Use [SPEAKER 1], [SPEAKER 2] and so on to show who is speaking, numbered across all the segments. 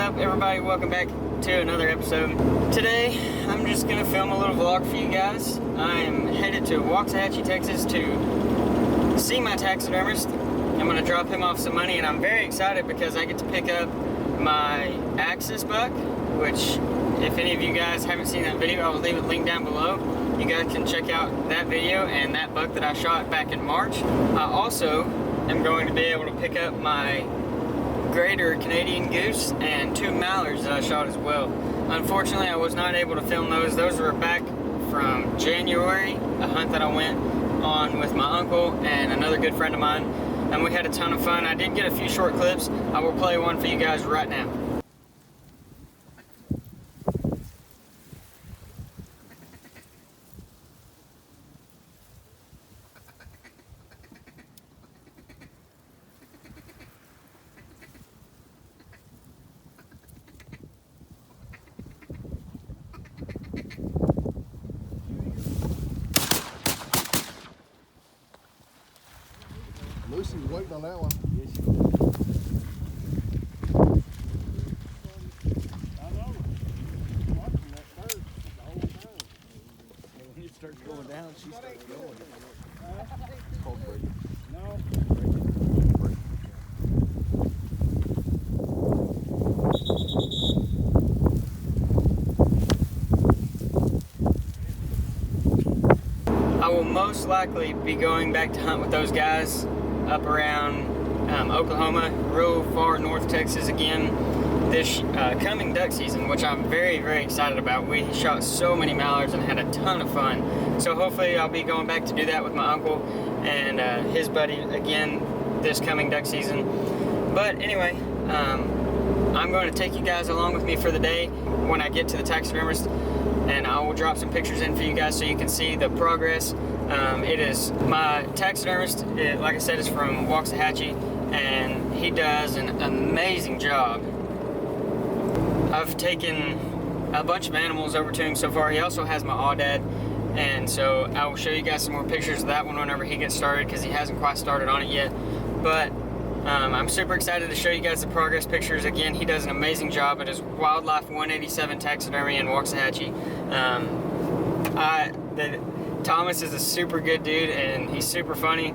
[SPEAKER 1] up, everybody? Welcome back to another episode. Today, I'm just gonna film a little vlog for you guys. I'm headed to Waxahachie, Texas to see my taxidermist. I'm gonna drop him off some money, and I'm very excited because I get to pick up my Axis buck, which, if any of you guys haven't seen that video, I will leave a link down below. You guys can check out that video and that buck that I shot back in March. I also am going to be able to pick up my greater Canadian goose and 2 mallards that I shot as well. Unfortunately, I was not able to film those. Those were back from January, a hunt that I went on with my uncle and another good friend of mine, and we had a ton of fun. I did get a few short clips. I will play one for you guys right now.
[SPEAKER 2] Lucy was waiting on that one.
[SPEAKER 3] Yes, she was. I know. Watching that bird the whole time. And when it starts going down, she starts going.
[SPEAKER 2] Cold break.
[SPEAKER 3] No.
[SPEAKER 1] I will most likely be going back to hunt with those guys up around Oklahoma, real far north Texas again this coming duck season, which I'm very, very excited about. We shot so many mallards and had a ton of fun. So hopefully I'll be going back to do that with my uncle and his buddy again this coming duck season. But anyway, I'm going to take you guys along with me for the day when I get to the taxidermist, and I will drop some pictures in for you guys so you can see the progress. It is my taxidermist, like I said, is from Waxahachie, and he does an amazing job. I've taken a bunch of animals over to him so far. He also has my aoudad, and so I will show you guys some more pictures of that one whenever he gets started, because he hasn't quite started on it yet. But I'm super excited to show you guys the progress pictures. Again, he does an amazing job at his Wildlife 187 taxidermy in Waxahachie. Thomas is a super good dude, and he's super funny.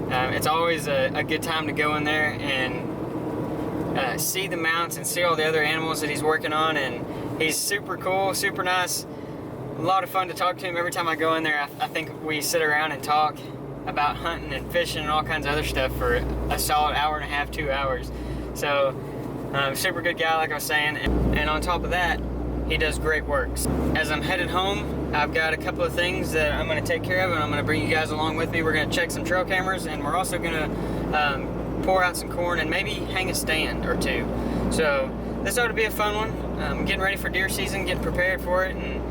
[SPEAKER 1] It's always a good time to go in there and see the mounts and see all the other animals that he's working on, and he's super cool, super nice. A lot of fun to talk to him. Every time I go in there, I think we sit around and talk about hunting and fishing and all kinds of other stuff for a solid hour and a half, 2 hours. So, super good guy, like I was saying, and on top of that, he does great work. As I'm headed home, I've got a couple of things that I'm going to take care of, and I'm going to bring you guys along with me. We're going to check some trail cameras, and we're also going to pour out some corn and maybe hang a stand or two. So this ought to be a fun one. I'm getting ready for deer season, getting prepared for it, and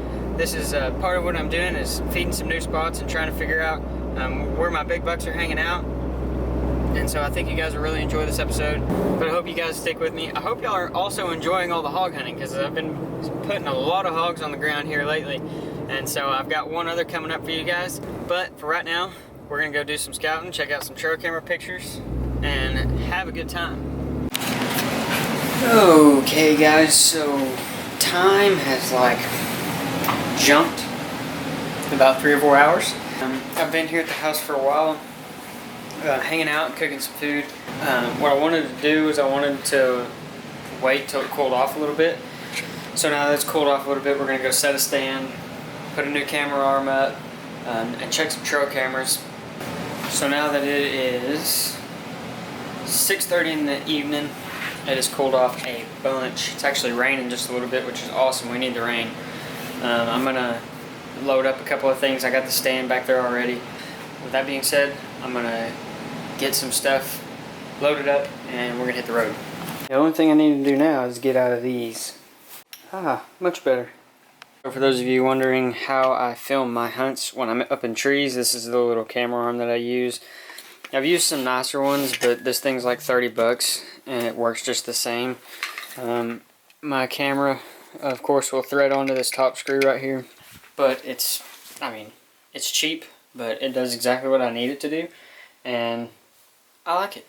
[SPEAKER 1] this is part of what I'm doing, is feeding some new spots and trying to figure out where my big bucks are hanging out. And so I think you guys will really enjoy this episode, but I hope you guys stick with me. I hope y'all are also enjoying all the hog hunting, because I've been putting a lot of hogs on the ground here lately, and so I've got one other coming up for you guys. But for right now, we're gonna go do some scouting, check out some trail camera pictures, and have a good time. Okay guys, so time has like jumped about 3 or 4 hours. I've been here at the house for a while, hanging out and cooking some food. What I wanted to do is I wanted to wait till it cooled off a little bit. So now that it's cooled off a little bit, we're going to go set a stand, put a new camera arm up, and check some trail cameras. So now that it is 6:30 in the evening, it has cooled off a bunch. It's actually raining just a little bit, which is awesome. We need the rain. I'm going to load up a couple of things. I got the stand back there already. With that being said, I'm going to get some stuff loaded up, and we're going to hit the road. The only thing I need to do now is get out of these. Much better. So for those of you wondering how I film my hunts when I'm up in trees, this is the little camera arm that I use. I've used some nicer ones, but this thing's like 30 bucks, and it works just the same. My camera, of course, will thread onto this top screw right here, but it's cheap, but it does exactly what I need it to do. And I like it.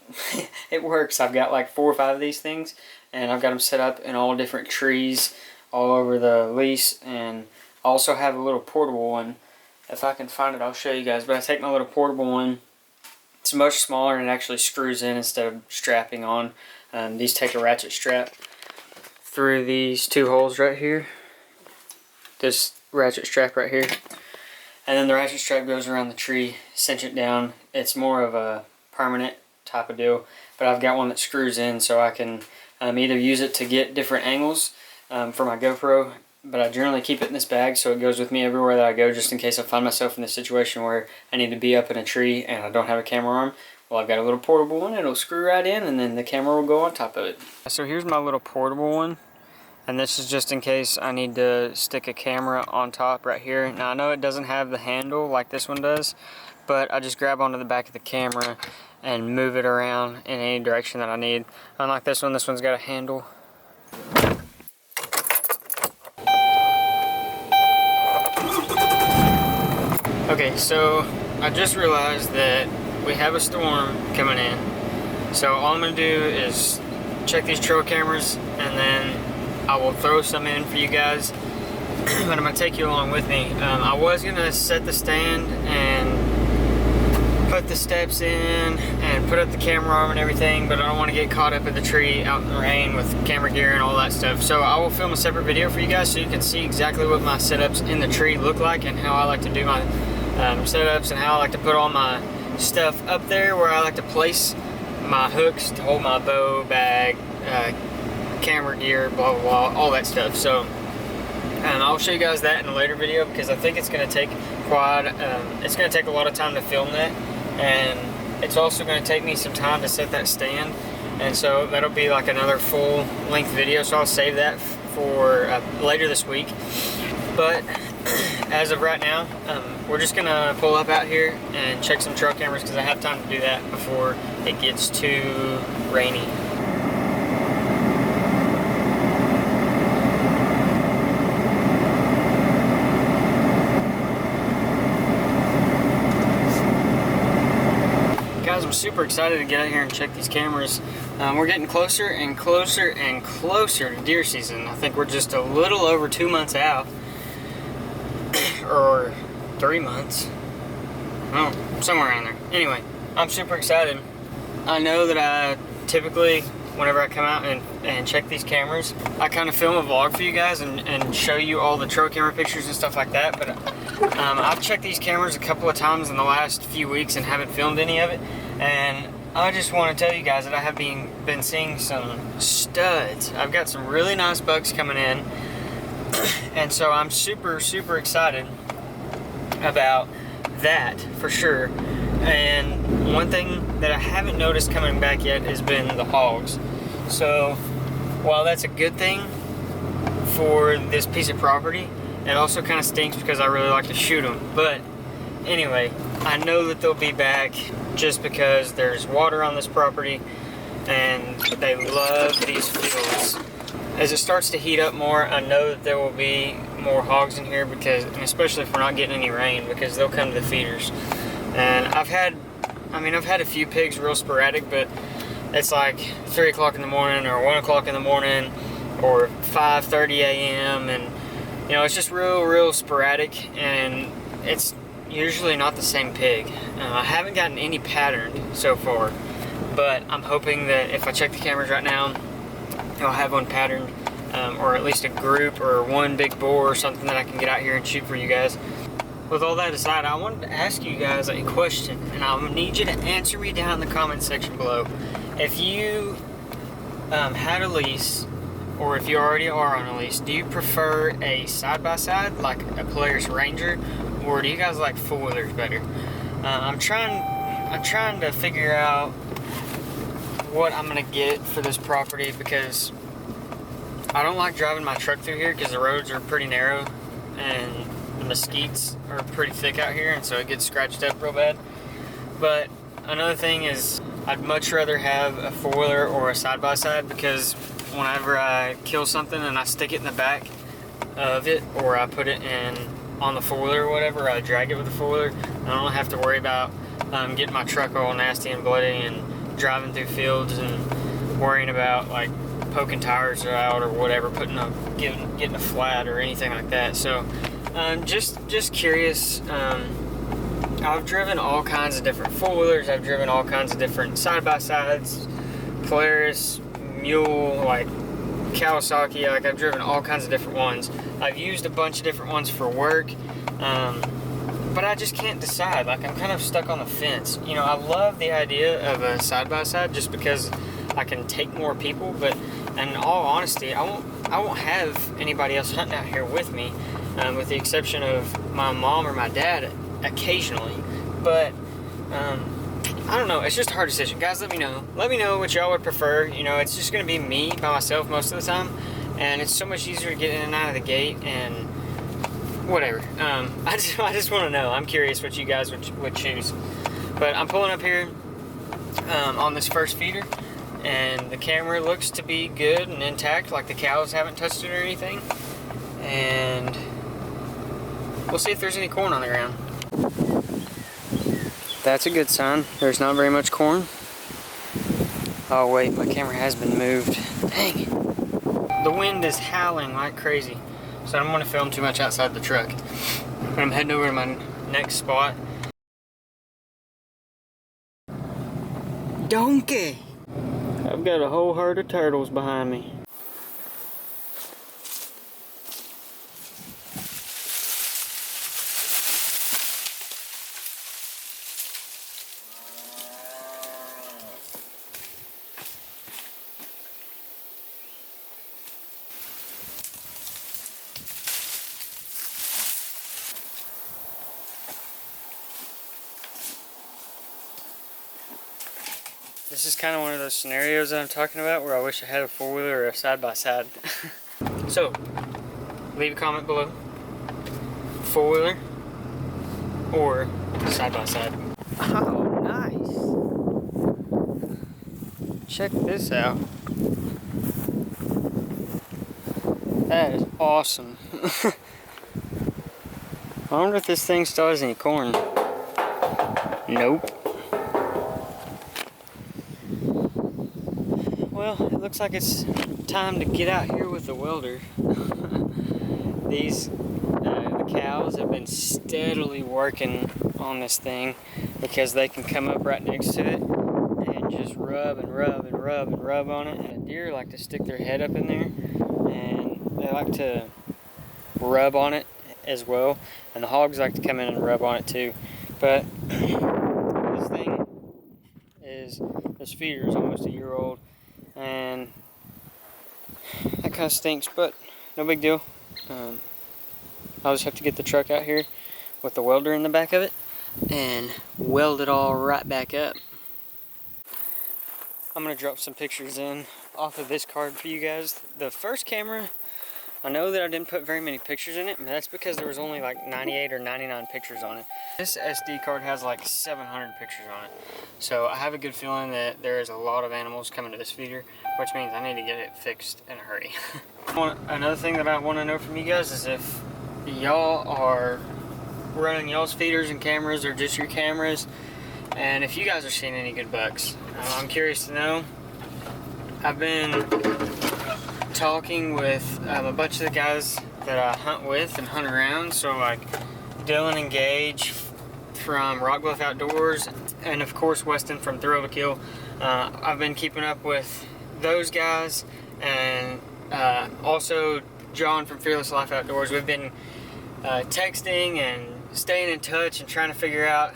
[SPEAKER 1] It works. I've got like 4 or 5 of these things, and I've got them set up in all different trees all over the lease, and I also have a little portable one. If I can find it, I'll show you guys. But I take my little portable one. It's much smaller and it actually screws in instead of strapping on. These take a ratchet strap through these 2 holes right here. This ratchet strap right here. And then the ratchet strap goes around the tree, cinch it down. It's more of a permanent type of deal. But I've got one that screws in so I can either use it to get different angles for my GoPro. But I generally keep it in this bag so it goes with me everywhere that I go, just in case I find myself in this situation where I need to be up in a tree and I don't have a camera arm. Well, I've got a little portable one, it'll screw right in, and then the camera will go on top of it. So here's my little portable one, and this is just in case I need to stick a camera on top right here. Now I know it doesn't have the handle like this one does, but I just grab onto the back of the camera and move it around in any direction that I need. Unlike this one's got a handle. Okay, so I just realized that we have a storm coming in. So all I'm going to do is check these trail cameras, and then I will throw some in for you guys. But I'm going to take you along with me. I was going to set the stand and put the steps in and put up the camera arm and everything, but I don't want to get caught up in the tree out in the rain with camera gear and all that stuff. So I will film a separate video for you guys so you can see exactly what my setups in the tree look like and how I like to do my setups and how I like to put all my stuff up there, where I like to place my hooks to hold my bow, bag, camera gear, blah blah blah, all that stuff. So I'll show you guys that in a later video, because I think it's going to take it's going to take a lot of time to film that, and it's also going to take me some time to set that stand, and so that'll be like another full length video, so I'll save that for later this week. But as of right now, we're just gonna pull up out here and check some trail cameras, because I have time to do that before it gets too rainy. Guys, I'm super excited to get out here and check these cameras. We're getting closer and closer and closer to deer season. I think we're just a little over 2 months out. Or 3 months. Oh, somewhere around there. Anyway, I'm super excited. I know that I typically, whenever I come out and check these cameras, I kind of film a vlog for you guys and show you all the trail camera pictures and stuff like that, but I've checked these cameras a couple of times in the last few weeks and haven't filmed any of it, and I just want to tell you guys that I have been seeing some studs. I've got some really nice bucks coming in, and so I'm super excited about that for sure. And one thing that I haven't noticed coming back yet has been the hogs. So while that's a good thing for this piece of property, it also kind of stinks because I really like to shoot them. But anyway, I know that they'll be back just because there's water on this property and they love these fields. As it starts to heat up more, I know that there will be more hogs in here, because, and especially if we're not getting any rain, because they'll come to the feeders. And I've had a few pigs real sporadic, but it's like 3 o'clock in the morning or 1 o'clock in the morning or 5:30 a.m. and you know, it's just real sporadic, and it's usually not the same pig. I haven't gotten any patterned so far, but I'm hoping that if I check the cameras right now, I'll have one patterned, or at least a group or one big boar or something that I can get out here and shoot for you guys. With all that aside, I wanted to ask you guys a question, and I'm gonna need you to answer me down in the comment section below. If you had a lease, or if you already are on a lease, do you prefer a side-by-side like a Polaris Ranger, or do you guys like four-wheelers better? I'm trying to figure out what I'm gonna get for this property, because I don't like driving my truck through here because the roads are pretty narrow and the mesquites are pretty thick out here, and so it gets scratched up real bad. But another thing is, I'd much rather have a four-wheeler or a side-by-side, because whenever I kill something and I stick it in the back of it, or I put it in on the four-wheeler or whatever, I drag it with the four-wheeler, I don't have to worry about getting my truck all nasty and bloody and driving through fields and worrying about like poking tires out or whatever, getting a flat or anything like that. So just curious. I've driven all kinds of different four-wheelers. I've driven all kinds of different side-by-sides, Polaris, Mule, like Kawasaki. Like I've driven all kinds of different ones. I've used a bunch of different ones for work, but I just can't decide. Like I'm kind of stuck on the fence. You know, I love the idea of a side-by-side just because I can take more people, but in all honesty, I won't have anybody else hunting out here with me, with the exception of my mom or my dad occasionally. But I don't know, it's just a hard decision. Guys, let me know what y'all would prefer. You know, it's just gonna be me by myself most of the time, and it's so much easier to get in and out of the gate and whatever. I just want to know. I'm curious what you guys would choose. But I'm pulling up here on this first feeder, and the camera looks to be good and intact, like the cows haven't touched it or anything. And we'll see if there's any corn on the ground. That's a good sign. There's not very much corn. Oh wait, my camera has been moved. Dang. The wind is howling like crazy, so I don't want to film too much outside the truck. I'm heading over to my next spot. Donkey! I've got a whole herd of turtles behind me. This is kind of one of those scenarios that I'm talking about where I wish I had a four-wheeler or a side-by-side. So, leave a comment below. Four-wheeler or side-by-side. Oh, nice. Check this out. That is awesome. I wonder if this thing still has any corn. Nope. Well, it looks like it's time to get out here with the welder. The cows have been steadily working on this thing because they can come up right next to it and just rub and rub and rub and rub on it. And the deer like to stick their head up in there and they like to rub on it as well. And the hogs like to come in and rub on it too. But this feeder is almost a year old. And that kind of stinks, but no big deal. I'll just have to get the truck out here with the welder in the back of it and weld it all right back up. I'm gonna drop some pictures in off of this card for you guys. The first camera, I know that I didn't put very many pictures in it, but that's because there was only like 98 or 99 pictures on it. This SD card has like 700 pictures on it. So I have a good feeling that there is a lot of animals coming to this feeder, which means I need to get it fixed in a hurry. Another thing that I want to know from you guys is if y'all are running y'all's feeders and cameras or just your cameras, and if you guys are seeing any good bucks. I'm curious to know. I've been talking with a bunch of the guys that I hunt with and hunt around, so like Dylan and Gage from Rock Bluff Outdoors, and of course Weston from Thrill to Kill. I've been keeping up with those guys, and also John from Fearless Life Outdoors. We've been texting and staying in touch and trying to figure out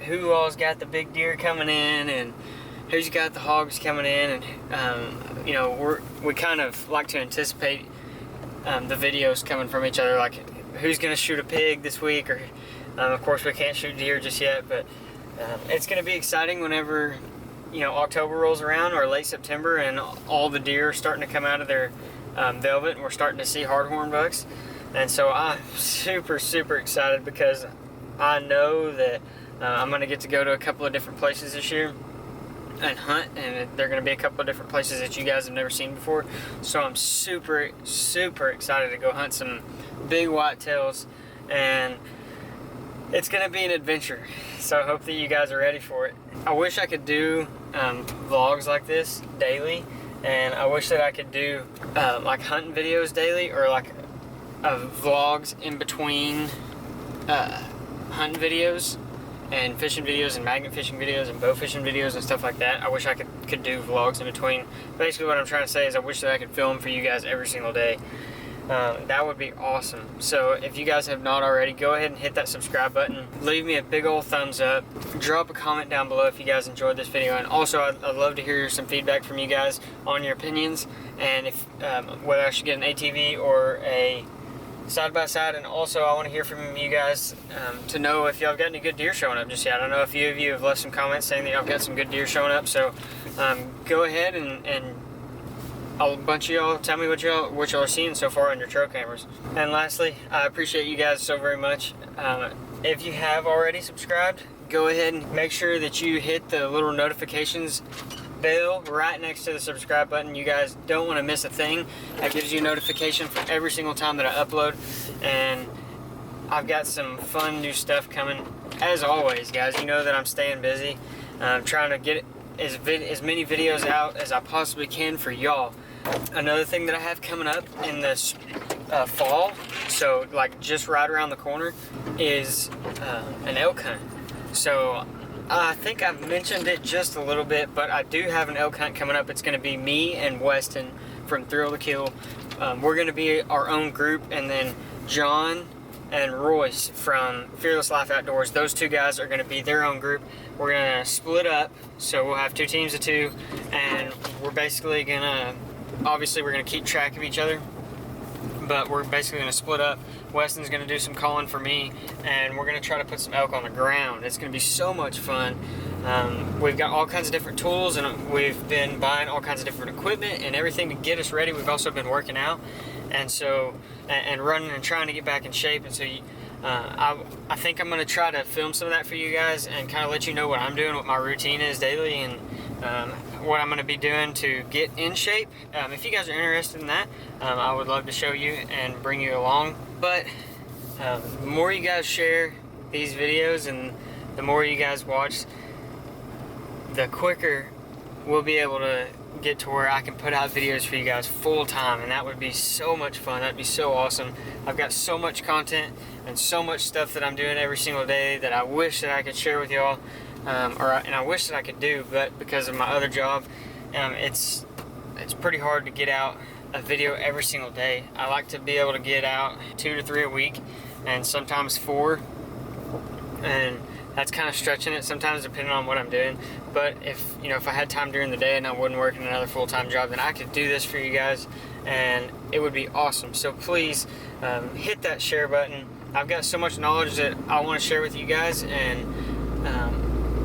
[SPEAKER 1] who all's got the big deer coming in and who's got the hogs coming in, and you know, we kind of like to anticipate the videos coming from each other, like who's gonna shoot a pig this week, or of course we can't shoot deer just yet, but it's gonna be exciting whenever, you know, October rolls around or late September and all the deer are starting to come out of their velvet and we're starting to see hardhorn bucks. And so I'm super excited because I know that I'm gonna get to go to a couple of different places this year and hunt, and they're going to be a couple of different places that you guys have never seen before. So I'm super excited to go hunt some big whitetails, and It's gonna be an adventure, so I hope that you guys are ready for it. I wish I could do vlogs like this daily, and I wish that I could do like hunting videos daily, or like vlogs in between hunting videos and fishing videos and magnet fishing videos and bow fishing videos and stuff like that. I wish I could do vlogs in between. Basically what I'm trying to say is I wish that I could film for you guys every single day. That would be awesome. So if you guys have not already, go ahead and hit that subscribe button. Leave me a big old thumbs up. Drop a comment down below if you guys enjoyed this video. And also I'd love to hear some feedback from you guys on your opinions, and if whether I should get an ATV or a side-by-side. And also I want to hear from you guys to know if y'all got any good deer showing up just yet. I know a few of you have left some comments saying that y'all got some good deer showing up, so go ahead and a bunch of y'all tell me what y'all are seeing so far on your trail cameras. And lastly, I appreciate you guys so very much. If you have already subscribed, go ahead and make sure that you hit the little notifications bell right next to the subscribe button. You guys don't want to miss a thing. That gives you a notification for every single time that I upload. And I've got some fun new stuff coming. As always, guys, you know that I'm staying busy. I'm trying to get as many videos out as I possibly can for y'all. Another thing that I have coming up in this fall, so like just right around the corner, is an elk hunt. So I think I've mentioned it just a little bit, but I do have an elk hunt coming up. It's going to be me and Weston from Thrill to Kill. We're going to be our own group, and then John and Royce from Fearless Life Outdoors, those two guys are going to be their own group. We're going to split up, so we'll have 2 teams of 2, and we're basically going to, obviously we're going to keep track of each other, but we're basically going to split up. Weston's going to do some calling for me, and we're going to try to put some elk on the ground. It's going to be so much fun. We've got all kinds of different tools, and we've been buying all kinds of different equipment and everything to get us ready. We've also been working out, and so and running and trying to get back in shape. And so I think I'm going to try to film some of that for you guys and kind of let you know what I'm doing, what my routine is daily, and what I'm going to be doing to get in shape. If you guys are interested in that, I would love to show you and bring you along. But the more you guys share these videos and the more you guys watch, the quicker we'll be able to get to where I can put out videos for you guys full time, and that would be so much fun. That'd be so awesome. I've got so much content and so much stuff that I'm doing every single day that I wish that I could share with y'all, and I wish that I could do, but because of my other job, it's pretty hard to get out a video every single day. I like to be able to get out 2 to 3 a week, and sometimes 4, and that's kind of stretching it sometimes depending on what I'm doing. But if I had time during the day and I wasn't working another full-time job, then I could do this for you guys, and it would be awesome. So please hit that share button. I've got so much knowledge that I want to share with you guys, and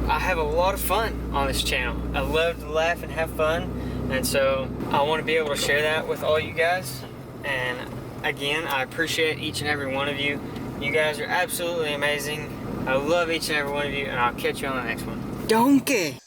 [SPEAKER 1] I have a lot of fun on this channel. I love to laugh and have fun, and so I want to be able to share that with all you guys. And again, I appreciate each and every one of you. You guys are absolutely amazing. I love each and every one of you, and I'll catch you on the next one. Donkey!